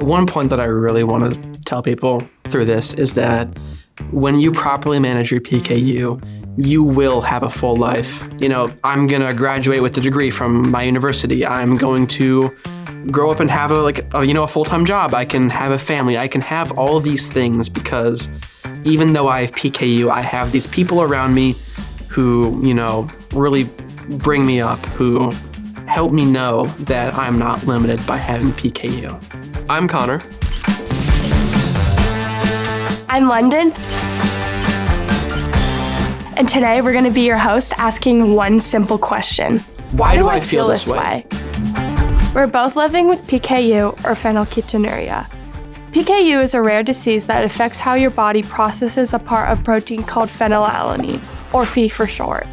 One point that I really want to tell people through this is that when you properly manage your PKU, you will have a full life. I'm going to graduate with a degree from my university. I'm going to grow up and have a full-time job. I can have a family. I can have all these things because even though I have PKU, I have these people around me who, really bring me up, who help me know that I'm not limited by having PKU. I'm Connor. I'm Londyn. And today we're going to be your host asking one simple question. Why do I feel this way? We're both living with PKU or phenylketonuria. PKU is a rare disease that affects how your body processes a part of protein called phenylalanine, or Phe for short.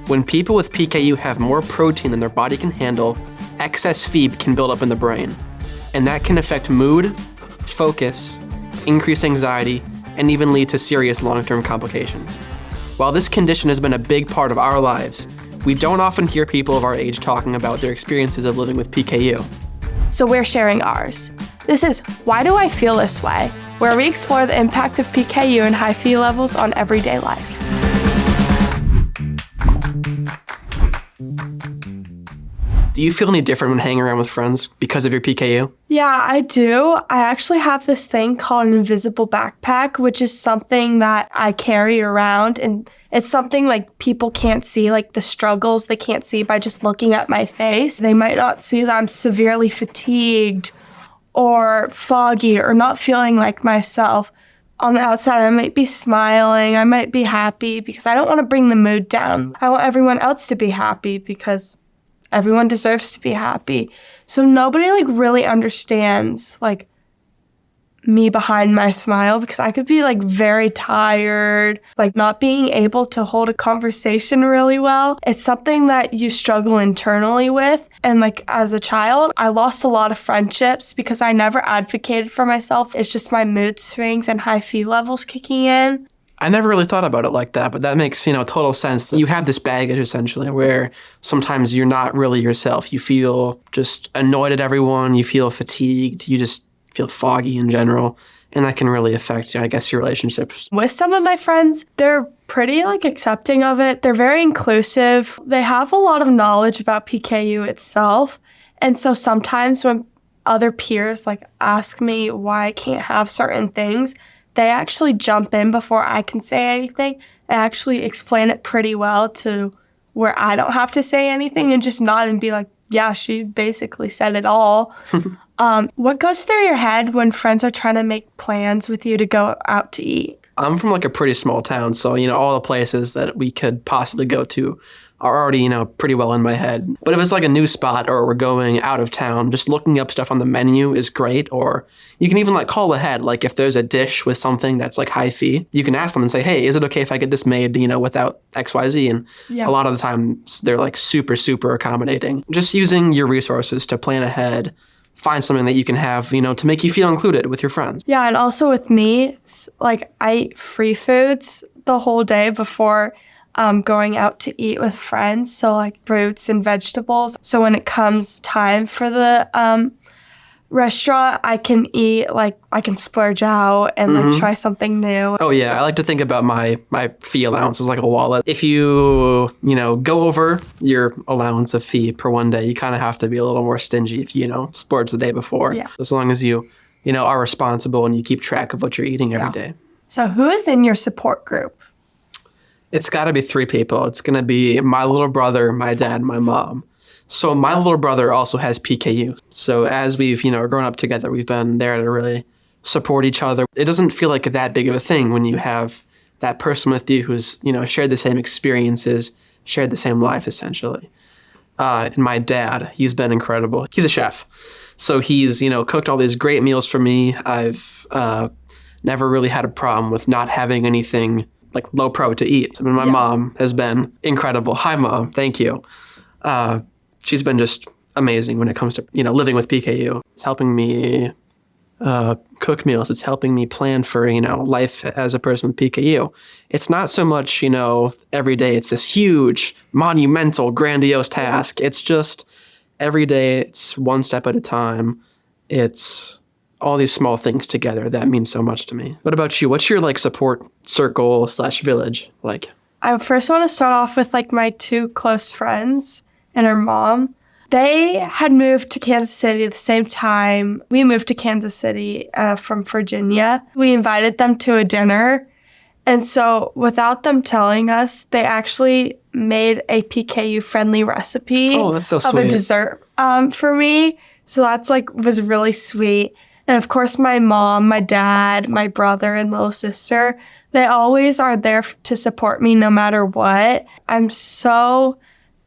When people with PKU have more protein than their body can handle, excess Phe can build up in the brain. And that can affect mood, focus, increase anxiety, and even lead to serious long-term complications. While this condition has been a big part of our lives, we don't often hear people of our age talking about their experiences of living with PKU. So we're sharing ours. This is Why Do I Feel This Way?, where we explore the impact of PKU and high Phe levels on everyday life. Do you feel any different when hanging around with friends because of your PKU? Yeah, I do. I actually have this thing called an invisible backpack, which is something that I carry around, and it's something like people can't see, like the struggles they can't see by just looking at my face. They might not see that I'm severely fatigued or foggy or not feeling like myself. On the outside, I might be smiling, I might be happy because I don't want to bring the mood down. I want everyone else to be happy because everyone deserves to be happy. So nobody really understands me behind my smile because I could be very tired, not being able to hold a conversation really well. It's something that you struggle internally with. And as a child, I lost a lot of friendships because I never advocated for myself. It's just my mood swings and high Phe levels kicking in. I never really thought about it like that, but that makes, total sense. You have this baggage essentially where sometimes you're not really yourself. You feel just annoyed at everyone. You feel fatigued. You just feel foggy in general. And that can really affect, I guess, your relationships. With some of my friends, they're pretty accepting of it. They're very inclusive. They have a lot of knowledge about PKU itself. And so sometimes when other peers ask me why I can't have certain things, they actually jump in before I can say anything and actually explain it pretty well to where I don't have to say anything and just nod and be like, yeah, she basically said it all. What goes through your head when friends are trying to make plans with you to go out to eat? I'm from a pretty small town, so, all the places that we could possibly go to are already, pretty well in my head. But if it's a new spot or we're going out of town, just looking up stuff on the menu is great. Or you can even call ahead. If there's a dish with something that's high Phe, you can ask them and say, hey, is it okay if I get this made, without XYZ? And a lot of the time they're super, super accommodating. Just using your resources to plan ahead, find something that you can have, to make you feel included with your friends. Yeah, and also with me, I eat free foods the whole day before going out to eat with friends, so fruits and vegetables. So when it comes time for the restaurant, I can eat, I can splurge out and try something new. Oh yeah, I like to think about my Phe allowance as a wallet. If you, go over your allowance of Phe per one day, you kind of have to be a little more stingy if you, splurge the day before. Yeah. As long as you, are responsible and you keep track of what you're eating every day. So who is in your support group? It's got to be 3 people. It's going to be my little brother, my dad, and my mom. So my little brother also has PKU. So as we've, grown up together, we've been there to really support each other. It doesn't feel like that big of a thing when you have that person with you who's, shared the same experiences, shared the same life, essentially. And my dad, he's been incredible. He's a chef. So he's, cooked all these great meals for me. I've never really had a problem with not having anything low pro to eat. I mean, my mom has been incredible. Hi, Mom. Thank you. She's been just amazing when it comes to, living with PKU. It's helping me cook meals. It's helping me plan for, life as a person with PKU. It's not so much, every day it's this huge, monumental, grandiose task. It's just every day it's one step at a time. It's all these small things together that mean so much to me. What about you? What's your like support circle / village like? I first want to start off with like my 2 close friends and her mom. They had moved to Kansas City at the same time we moved to Kansas City from Virginia. We invited them to a dinner. And so without them telling us, they actually made a PKU-friendly recipe That's so of a sweet. dessert for me. So that's like was really sweet. And of course, my mom, my dad, my brother, and little sister, they always are there to support me no matter what. I'm so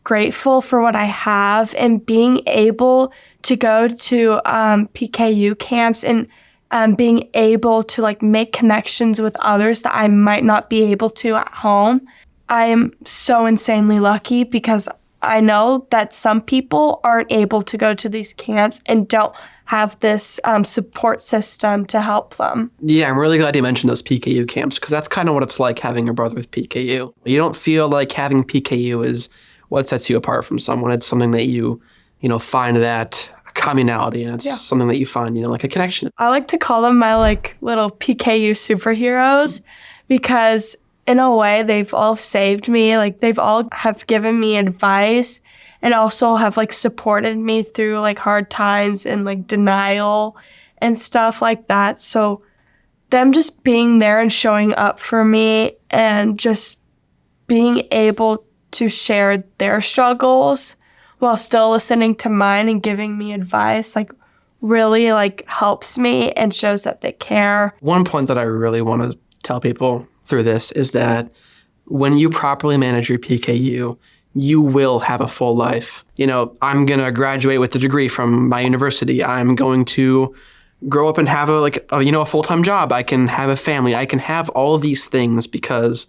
grateful for what I have and being able to go to PKU camps and being able to like make connections with others that I might not be able to at home. I am so insanely lucky because I know that some people aren't able to go to these camps and don't have this support system to help them. Yeah, I'm really glad you mentioned those PKU camps because that's kind of what it's like having a brother with PKU. You don't feel like having PKU is what sets you apart from someone. It's something that you find that communality, and it's something that you find, like a connection. I like to call them my like little PKU superheroes because in a way they've all saved me. Like they've all have given me advice and also have like supported me through like hard times and like denial and stuff like that. So them just being there and showing up for me and just being able to share their struggles while still listening to mine and giving me advice, like really like helps me and shows that they care. One point that I really want to tell people through this is that when you properly manage your PKU, you will have a full life. I'm going to graduate with a degree from my university. I'm going to grow up and have a full-time job. I can have a family. I can have all these things because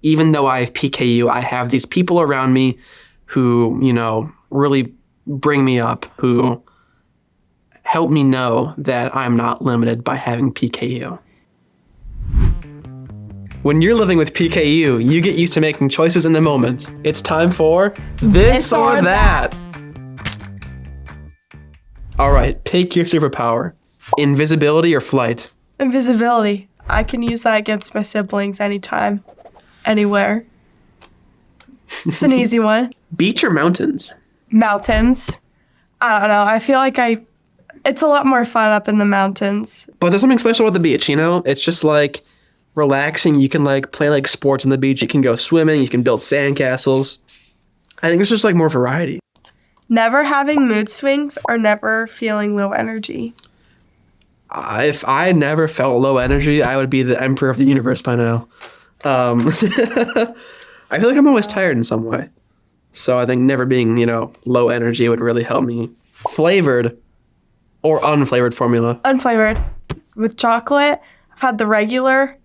even though I have PKU, I have these people around me who, really bring me up, who help me know that I'm not limited by having PKU. When you're living with PKU, you get used to making choices in the moment. It's time for this or that. All right, pick your superpower. Invisibility or flight? Invisibility. I can use that against my siblings anytime, anywhere. It's an easy one. Beach or mountains? Mountains. I don't know. I feel like it's a lot more fun up in the mountains. But there's something special about the beach, It's just like relaxing. You can like play like sports on the beach. You can go swimming. You can build sandcastles. I think there's just like more variety. Never having mood swings or never feeling low energy. If I never felt low energy, I would be the emperor of the universe by now. I feel like I'm always tired in some way. So I think never being, low energy would really help me. Flavored or unflavored formula? Unflavored. With chocolate, I've had the regular,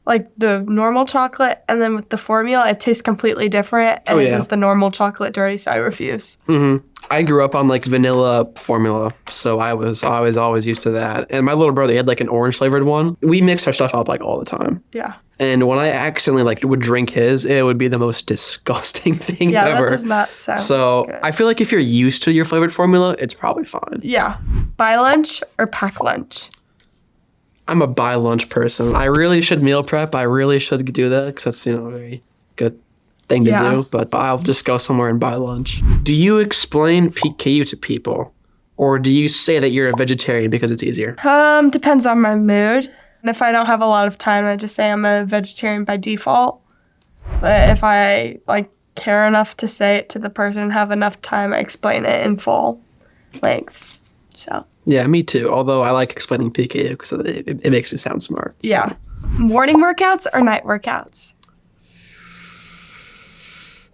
like the normal chocolate, and then with the formula, it tastes completely different, and it does the normal chocolate dirty, so I refuse. Mm-hmm. I grew up on like vanilla formula, so I was always used to that. And my little brother, he had like an orange flavored one. We mixed our stuff up like all the time. Yeah. And when I accidentally like would drink his, it would be the most disgusting thing ever. Yeah, that does not sound good. I feel like if you're used to your flavored formula, it's probably fine. Yeah. Buy lunch or pack lunch? I'm a buy lunch person. I really should meal prep. I really should do that because that's, a very good thing to do. But I'll just go somewhere and buy lunch. Do you explain PKU to people? Or do you say that you're a vegetarian because it's easier? Depends on my mood. And if I don't have a lot of time, I just say I'm a vegetarian by default. But if I care enough to say it to the person and have enough time, I explain it in full lengths. So. Yeah, me too. Although I like explaining PKU because it makes me sound smart. So. Yeah. Morning workouts or night workouts?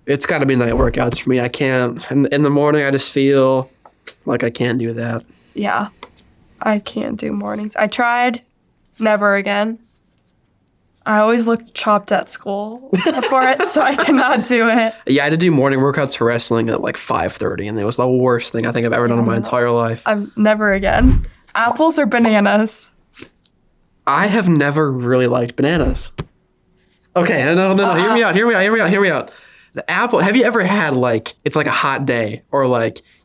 It's got to be night workouts for me. I can't. In the morning, I just feel like I can't do that. Yeah. I can't do mornings. I tried. Never again. I always looked chopped at school for it, so I cannot do it. Yeah, I had to do morning workouts for wrestling at 5:30, and it was the worst thing I think I've ever done in my entire life. I've never again. Apples or bananas? I have never really liked bananas. Okay, no. Hear me out. The apple, have you ever had it's like a hot day or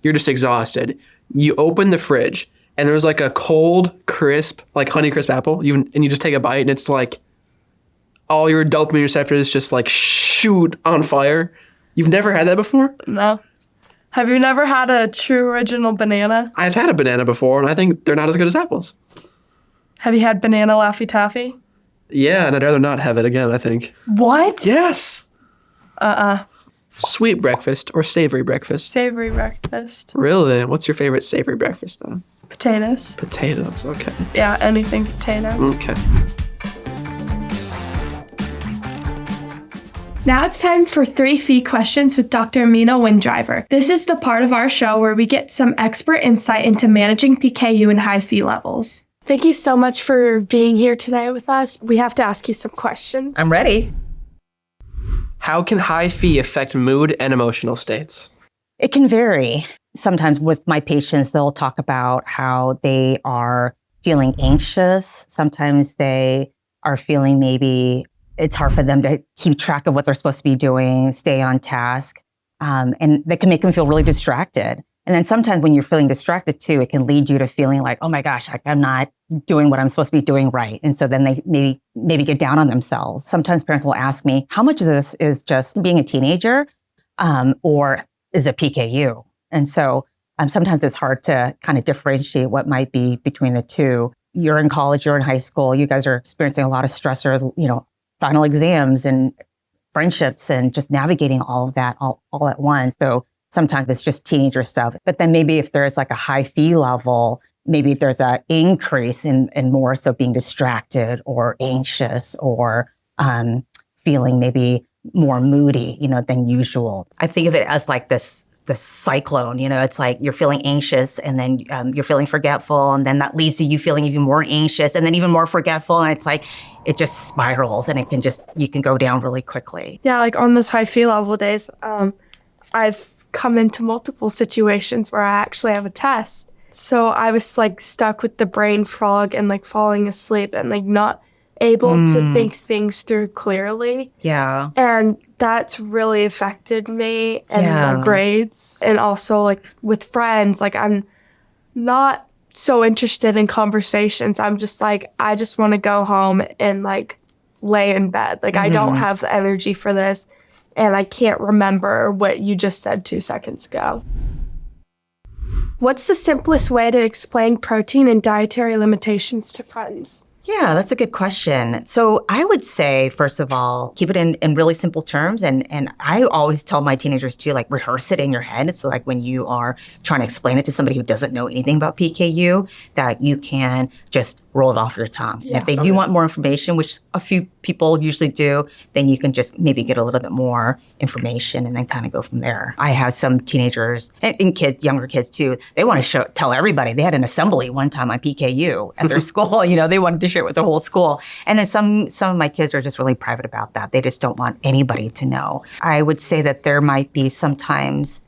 you're just exhausted. You open the fridge and there's like a cold, crisp, like Honeycrisp apple, and you just take a bite and it's like all your dopamine receptors just like shoot on fire. You've never had that before? No. Have you never had a true original banana? I've had a banana before, and I think they're not as good as apples. Have you had banana Laffy Taffy? Yeah, and I'd rather not have it again, I think. What? Yes. Sweet breakfast or savory breakfast? Savory breakfast. Really? What's your favorite savory breakfast then? Potatoes. Potatoes, okay. Yeah, anything potatoes. Okay. Now it's time for 3 Phe questions with Dr. Amina Windriver. This is the part of our show where we get some expert insight into managing PKU and high Phe levels. Thank you so much for being here today with us. We have to ask you some questions. I'm ready. How can high Phe affect mood and emotional states? It can vary. Sometimes with my patients, they'll talk about how they are feeling anxious. Sometimes they are feeling maybe it's hard for them to keep track of what they're supposed to be doing, stay on task, and that can make them feel really distracted. And then sometimes when you're feeling distracted too, it can lead you to feeling like, oh my gosh, I'm not doing what I'm supposed to be doing right. And so then they maybe get down on themselves. Sometimes parents will ask me, how much of this is just being a teenager or is it PKU? And so sometimes it's hard to kind of differentiate what might be between the two. You're in college, you're in high school, you guys are experiencing a lot of stressors, final exams and friendships and just navigating all of that all at once. So sometimes it's just teenager stuff. But then maybe if there's like a high Phe level, maybe there's an increase in more so being distracted or anxious or feeling maybe more moody, than usual. I think of it as like this cyclone, it's like you're feeling anxious and then you're feeling forgetful. And then that leads to you feeling even more anxious and then even more forgetful. And it's like, it just spirals and you can go down really quickly. Yeah, like on those high Phe level days, I've come into multiple situations where I actually have a test. So I was like stuck with the brain fog and like falling asleep and like not able to think things through clearly. Yeah. And that's really affected me and my grades. And also like with friends, like I'm not so interested in conversations. I'm just like, I just want to go home and like lay in bed. Like I don't have the energy for this. And I can't remember what you just said 2 seconds ago. What's the simplest way to explain protein and dietary limitations to friends? Yeah, that's a good question. So I would say, first of all, keep it in really simple terms. And I always tell my teenagers to like rehearse it in your head. So like when you are trying to explain it to somebody who doesn't know anything about PKU, that you can just roll it off your tongue. Yeah, if they do want more information, which a few people usually do, then you can just maybe get a little bit more information and then kind of go from there. I have some teenagers and kids, younger kids too, they want to tell everybody. They had an assembly one time on PKU at their school. They wanted to share it with the whole school. And then some of my kids are just really private about that. They just don't want anybody to know. I would say that there might be sometimes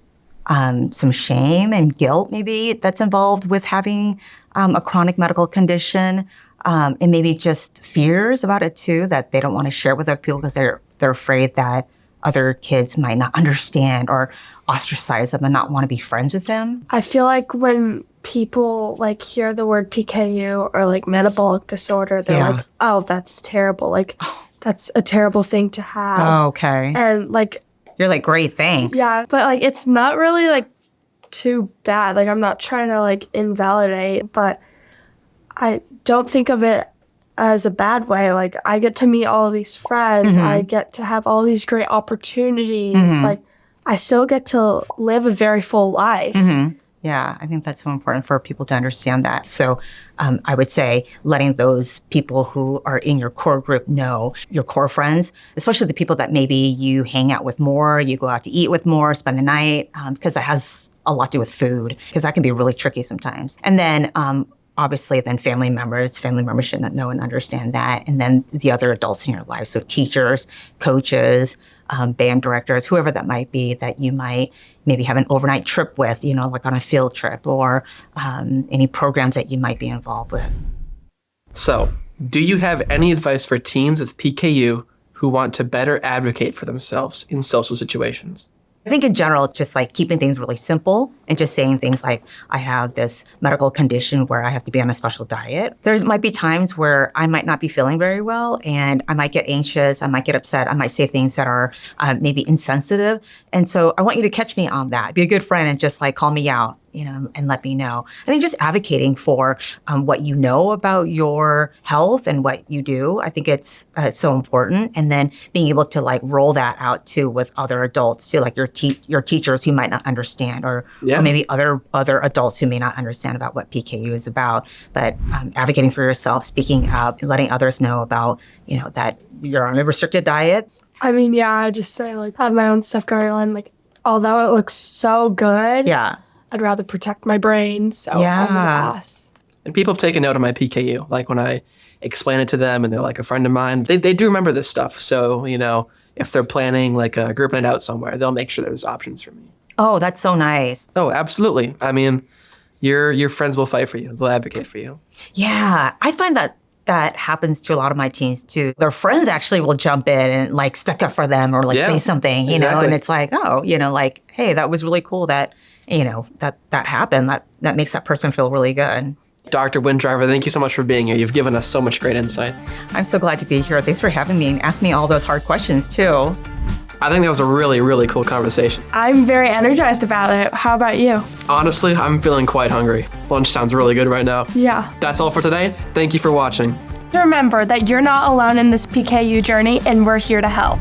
some shame and guilt maybe that's involved with having a chronic medical condition, and maybe just fears about it too, that they don't want to share with other people because they're afraid that other kids might not understand or ostracize them and not want to be friends with them. I feel like when people like hear the word PKU or like metabolic disorder, they're like, oh, that's terrible. Like that's a terrible thing to have. Oh, okay. And like, you're like, great, thanks. Yeah, but like it's not really like too bad. Like I'm not trying to like invalidate, but I don't think of it as a bad way. Like I get to meet all of these friends. I get to have all these great opportunities. Like I still get to live a very full life. Yeah, I think that's so important for people to understand that. So I would say letting those people who are in your core group know, your core friends, especially the people that maybe you hang out with more, you go out to eat with more, spend the night, because that has a lot to do with food, because that can be really tricky sometimes. And then obviously then family members should know and understand that. And then the other adults in your life, so teachers, coaches, band directors, whoever that might be, that you might maybe have an overnight trip with, like on a field trip, or any programs that you might be involved with. So, do you have any advice for teens with PKU who want to better advocate for themselves in social situations? I think in general, just like keeping things really simple and just saying things like, I have this medical condition where I have to be on a special diet. There might be times where I might not be feeling very well and I might get anxious, I might get upset, I might say things that are maybe insensitive. And so I want you to catch me on that. Be a good friend and just like call me out, and let me know. I think just advocating for what you know about your health and what you do, I think it's so important. And then being able to like roll that out too with other adults too, like your teachers who might not understand, or maybe other adults who may not understand about what PKU is about. But advocating for yourself, speaking up, letting others know about that you're on a restricted diet. I mean, I just say like I have my own stuff going on. Like although it looks so good, I'd rather protect my brain. So I'm gonna pass. And people have taken note of my PKU. Like when I explain it to them and they're like a friend of mine, they do remember this stuff. So, if they're planning like a group night out somewhere, they'll make sure there's options for me. Oh, that's so nice. Oh, absolutely. I mean, your friends will fight for you. They'll advocate for you. Yeah, I find that happens to a lot of my teens too. Their friends actually will jump in and like stick up for them or like say something, exactly. And it's like, like, hey, that was really cool that, that happened. That makes that person feel really good. Dr. Windriver, thank you so much for being here. You've given us so much great insight. I'm so glad to be here. Thanks for having me and asking me all those hard questions too. I think that was a really, really cool conversation. I'm very energized about it. How about you? Honestly, I'm feeling quite hungry. Lunch sounds really good right now. Yeah. That's all for today. Thank you for watching. Remember that you're not alone in this PKU journey, and we're here to help.